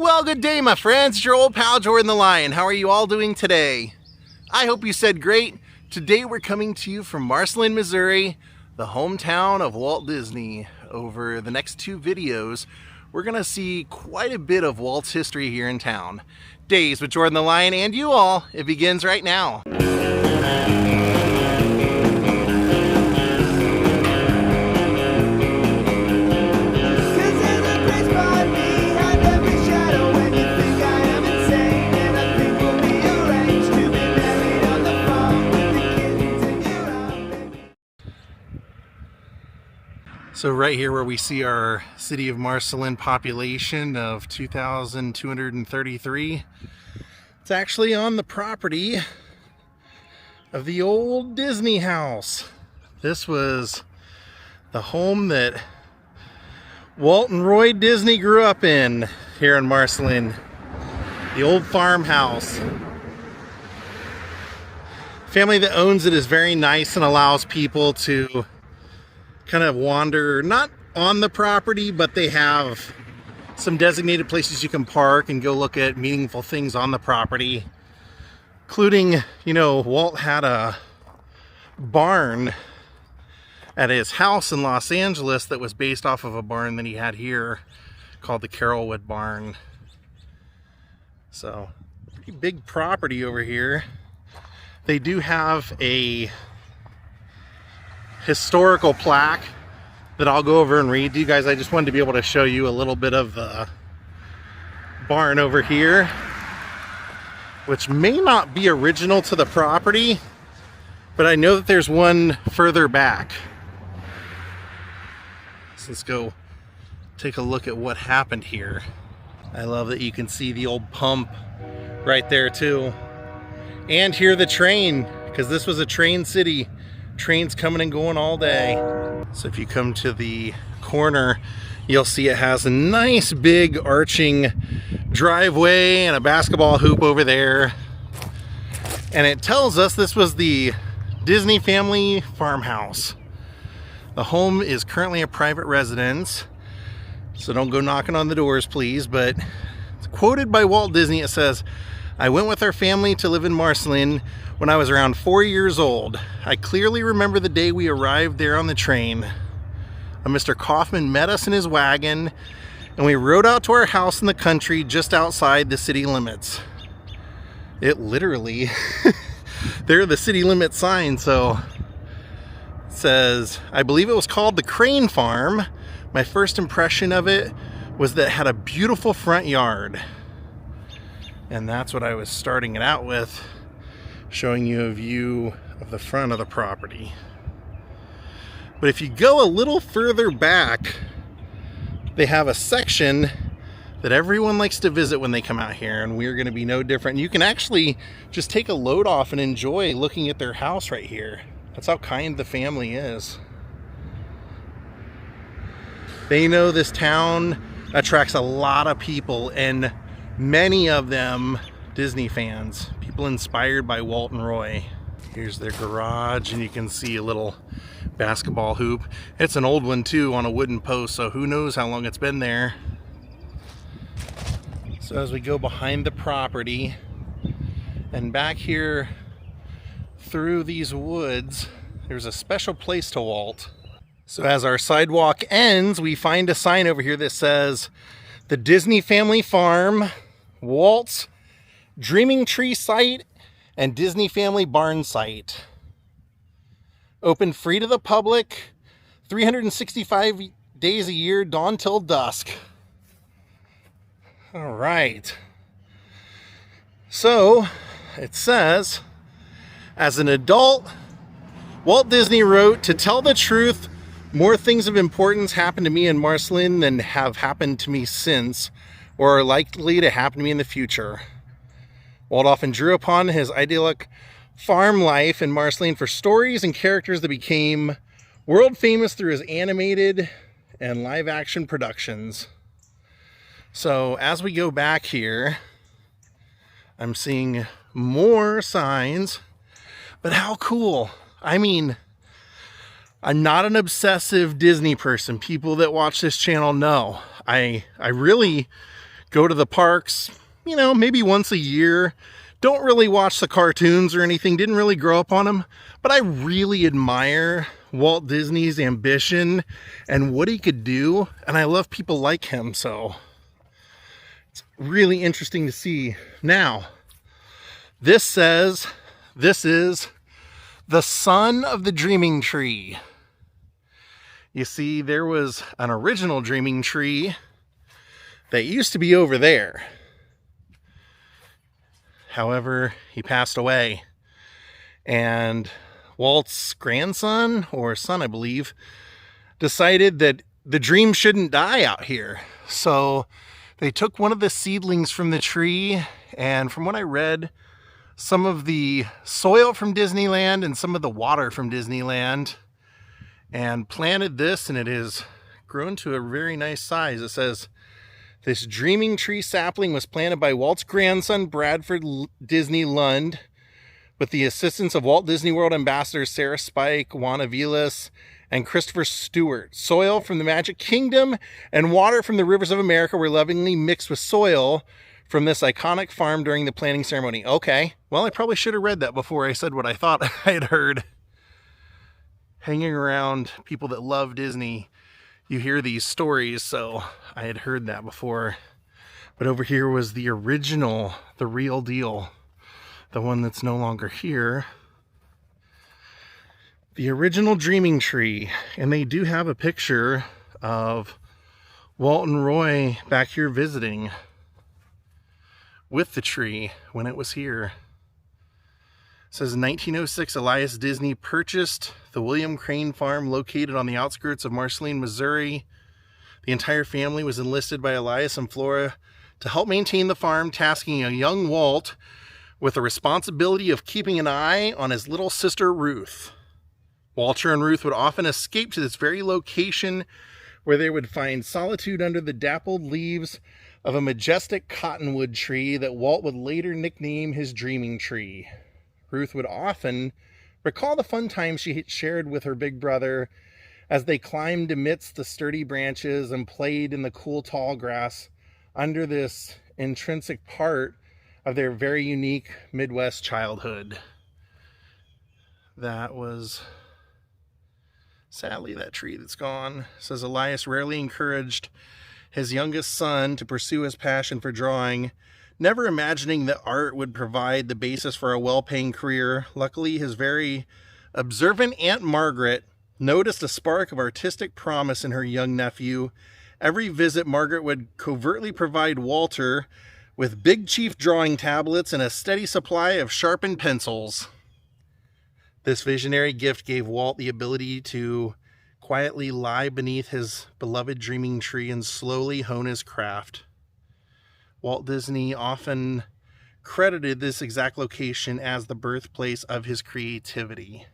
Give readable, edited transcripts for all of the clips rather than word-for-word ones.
Well, good day, my friends. It's your old pal, Jordan the Lion. How are you all doing today? I hope you said great. Today we're coming to you from Marceline, Missouri, the hometown of Walt Disney. Over the next two videos, we're going to see quite a bit of Walt's history here in town. Daze with Jordan the Lion and you all. It begins right now. So right here where we see our city of Marceline population of 2,233, it's actually on the property of the old Disney house. This was the home that Walt and Roy Disney grew up in here in Marceline, the old farmhouse. The family that owns it is very nice and allows people to kind of wander, not on the property, but they have some designated places you can park and go look at meaningful things on the property, including, you know, Walt had a barn at his house in Los Angeles that was based off of a barn that he had here called the Carrollwood Barn. So pretty big property over here. They do have a historical plaque that I'll go over and read to you guys. I just wanted to be able to show you a little bit of the barn over here, which may not be original to the property, but I know that there's one further back. So let's go take a look at what happened here. I love that you can see the old pump right there too, and hear the train, because this was a train city. Trains coming and going all day. So if you come to the corner, you'll see it has a nice big arching driveway and a basketball hoop over there. And it tells us this was the Disney family farmhouse. The home is currently a private residence, so don't go knocking on the doors, please. But it's quoted by Walt Disney. It says, "I went with our family to live in Marceline when I was around 4 years old. I clearly remember the day we arrived there on the train. A Mr. Kaufman met us in his wagon, and we rode out to our house in the country just outside the city limits." It literally, they're the city limit sign. So it says, "I believe it was called the Crane Farm. My first impression of it was that it had a beautiful front yard." And that's what I was starting it out with, showing you a view of the front of the property. But if you go a little further back, they have a section that everyone likes to visit when they come out here, and we're going to be no different. You can actually just take a load off and enjoy looking at their house right here. That's how kind the family is. They know this town attracts a lot of people, and many of them Disney fans, people inspired by Walt and Roy. Here's their garage, and you can see a little basketball hoop. It's an old one too, on a wooden post, so who knows how long it's been there. So as we go behind the property and back here through these woods, there's a special place to Walt. So as our sidewalk ends, we find a sign over here that says, "The Disney Family Farm, Walt's Dreaming Tree Site, and Disney Family Barn Site. Open free to the public, 365 days a year, dawn till dusk." All right. So it says, "As an adult, Walt Disney wrote, 'To tell the truth, more things of importance happened to me in Marceline than have happened to me since, or are likely to happen to me in the future.' Walt often drew upon his idyllic farm life in Marceline for stories and characters that became world famous through his animated and live action productions." So as we go back here, I'm seeing more signs, but how cool. I mean, I'm not an obsessive Disney person. People that watch this channel know I really go to the parks, you know, maybe once a year. Don't really watch the cartoons or anything, didn't really grow up on them, but I really admire Walt Disney's ambition and what he could do, and I love people like him, so it's really interesting to see. Now, this says this is the son of the Dreaming Tree. You see, there was an original Dreaming Tree that used to be over there. However, he passed away, and Walt's grandson, or son I believe, decided that the dream shouldn't die out here. So they took one of the seedlings from the tree, and from what I read, some of the soil from Disneyland and some of the water from Disneyland, and planted this, and it has grown to a very nice size. It says, this Dreaming Tree sapling was planted by Walt's grandson, Bradford Disney Lund, with the assistance of Walt Disney World ambassadors Sarah Spike, Juana Vilas, and Christopher Stewart. Soil from the Magic Kingdom and water from the rivers of America were lovingly mixed with soil from this iconic farm during the planting ceremony. Okay, well, I probably should have read that before I said what I thought I had heard. Hanging around people that love Disney, you hear these stories, so I had heard that before. But over here was the original, the real deal, the one that's no longer here. The original Dreaming Tree, and they do have a picture of Walt and Roy back here visiting with the tree when it was here. It says in 1906, Elias Disney purchased the William Crane Farm located on the outskirts of Marceline, Missouri. The entire family was enlisted by Elias and Flora to help maintain the farm, tasking a young Walt with the responsibility of keeping an eye on his little sister Ruth. Walter and Ruth would often escape to this very location where they would find solitude under the dappled leaves of a majestic cottonwood tree that Walt would later nickname his Dreaming Tree. Ruth would often recall the fun times she had shared with her big brother as they climbed amidst the sturdy branches and played in the cool tall grass under this intrinsic part of their very unique Midwest childhood. That was sadly that tree that's gone. It says Elias rarely encouraged his youngest son to pursue his passion for drawing, never imagining that art would provide the basis for a well-paying career. Luckily, his very observant Aunt Margaret noticed a spark of artistic promise in her young nephew. Every visit, Margaret would covertly provide Walter with Big Chief drawing tablets and a steady supply of sharpened pencils. This visionary gift gave Walt the ability to quietly lie beneath his beloved Dreaming Tree and slowly hone his craft. Walt Disney often credited this exact location as the birthplace of his creativity.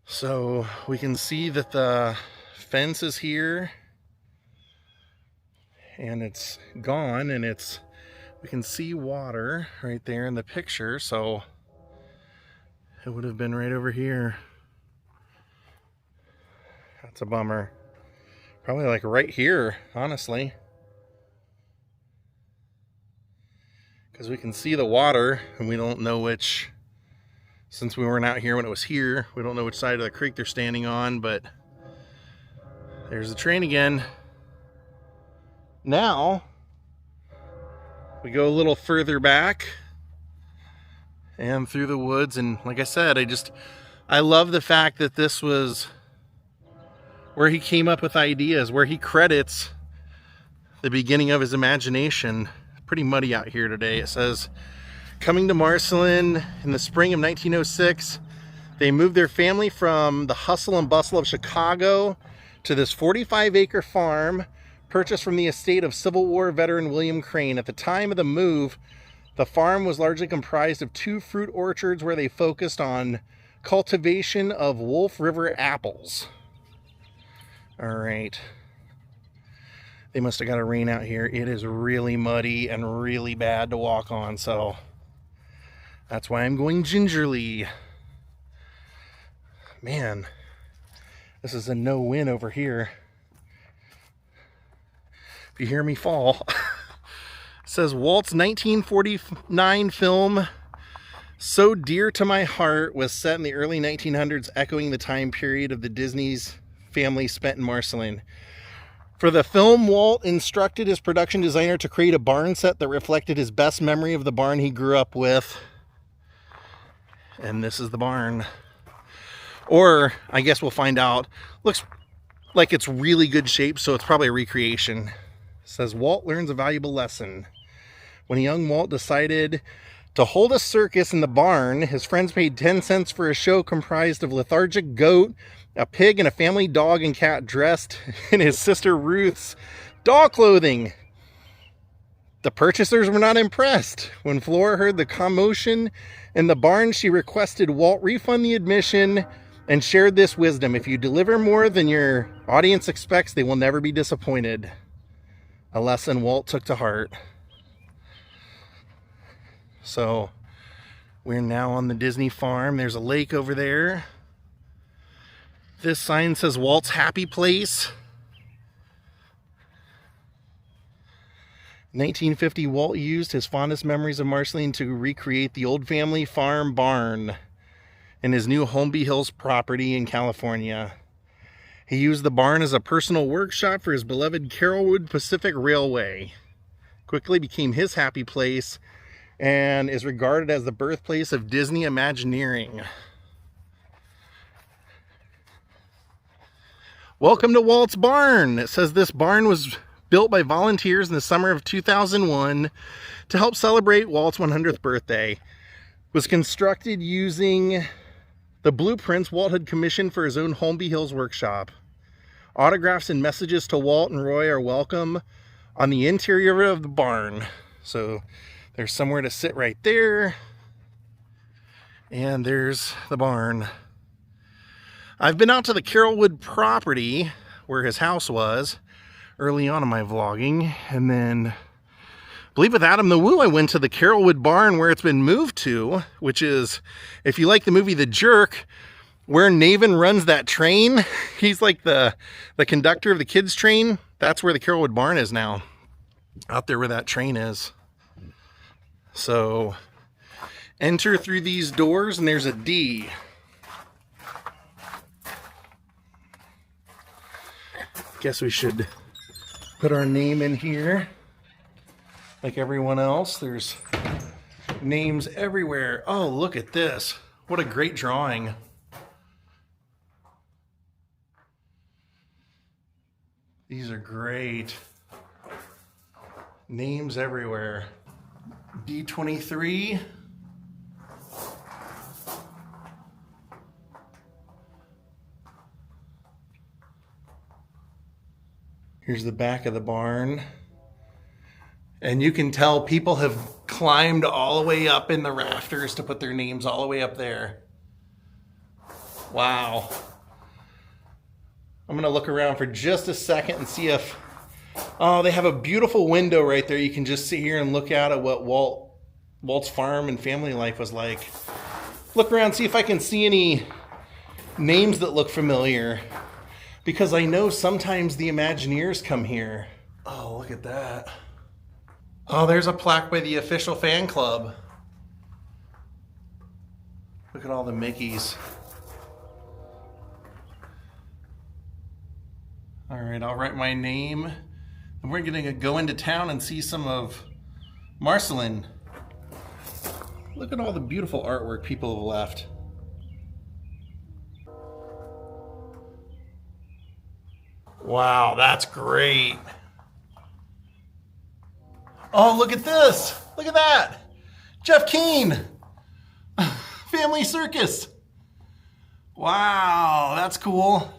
So we can see that the fence is here and it's gone, and we can see water right there in the picture, so it would have been right over here. That's a bummer. Probably like right here, honestly. Because we can see the water, and we don't know which, since we weren't out here when it was here, we don't know which side of the creek they're standing on, but there's the train again. Now, we go a little further back and through the woods, and like I said, I love the fact that this was where he came up with ideas, where he credits the beginning of his imagination. Pretty muddy out here today. It says, coming to Marceline in the spring of 1906, they moved their family from the hustle and bustle of Chicago to this 45-acre farm purchased from the estate of Civil War veteran William Crane. At the time of the move, the farm was largely comprised of 2 fruit orchards where they focused on cultivation of Wolf River apples. All right. They must have got a rain out here. It is really muddy and really bad to walk on, so that's why I'm going gingerly. Man, this is a no-win over here. if you hear me fall. It says Walt's 1949 film, So Dear to My Heart, was set in the early 1900s, echoing the time period of the Disney's family spent in Marceline. For the film, Walt instructed his production designer to create a barn set that reflected his best memory of the barn he grew up with. And this is the barn. Or, I guess we'll find out. Looks like it's really good shape, so it's probably a recreation. It says, Walt learns a valuable lesson. When young Walt decided to hold a circus in the barn, his friends paid 10 cents for a show comprised of lethargic goat, a pig, and a family dog and cat dressed in his sister Ruth's doll clothing. The purchasers were not impressed. When Flora heard the commotion in the barn, she requested Walt refund the admission and shared this wisdom: if you deliver more than your audience expects, they will never be disappointed. A lesson Walt took to heart. So we're now on the Disney farm. There's a lake over there. This sign says Walt's Happy Place. In 1950, Walt used his fondest memories of Marceline to recreate the old family farm barn in his new Holmby Hills property in California. He used the barn as a personal workshop for his beloved Carrollwood Pacific Railway. Quickly became his happy place and is regarded as the birthplace of Disney Imagineering. Welcome to Walt's barn. It says this barn was built by volunteers in the summer of 2001 to help celebrate Walt's 100th birthday. It was constructed using the blueprints Walt had commissioned for his own Holmby Hills workshop. Autographs and messages to Walt and Roy are welcome on the interior of the barn. So there's somewhere to sit right there. And there's the barn. I've been out to the Carrollwood property where his house was early on in my vlogging, and then I believe with Adam the Woo I went to the Carrollwood barn where it's been moved to, which is, if you like the movie The Jerk, where Naven runs that train. He's like the conductor of the kids train. That's where the Carrollwood barn is now, out there where that train is. So enter through these doors and there's a D. Guess we should put our name in here. Like everyone else, there's names everywhere. Oh, look at this. What a great drawing. These are great. Names everywhere. D23. Here's the back of the barn. And you can tell people have climbed all the way up in the rafters to put their names all the way up there. Wow. I'm gonna look around for just a second and see if, oh, they have a beautiful window right there. You can just sit here and look out at what Walt's farm and family life was like. Look around, see if I can see any names that look familiar. Because I know sometimes the Imagineers come here. Oh, look at that. Oh, there's a plaque by the official fan club. Look at all the Mickeys. All right, I'll write my name. And we're gonna go into town and see some of Marceline. Look at all the beautiful artwork people have left. Wow, that's great. Oh, look at this. Look at that. Jeff Keane. Family Circus. Wow, that's cool.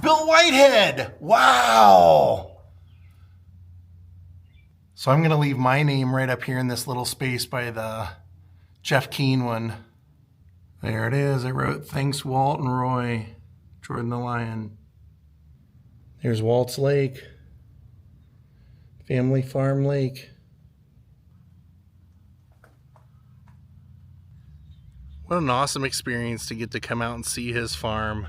Bill Whitehead. Wow. So I'm going to leave my name right up here in this little space by the Jeff Keane one. There it is. I wrote, thanks Walt and Roy. Jordan the Lion. There's Walt's Lake. Family Farm Lake. What an awesome experience to get to come out and see his farm.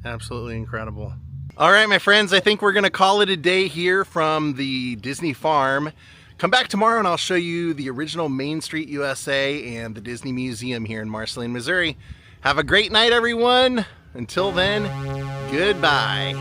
Absolutely incredible. All right, my friends, I think we're gonna call it a day here from the Disney farm. Come back tomorrow and I'll show you the original Main Street USA and the Disney Museum here in Marceline, Missouri. Have a great night, everyone. Until then, goodbye.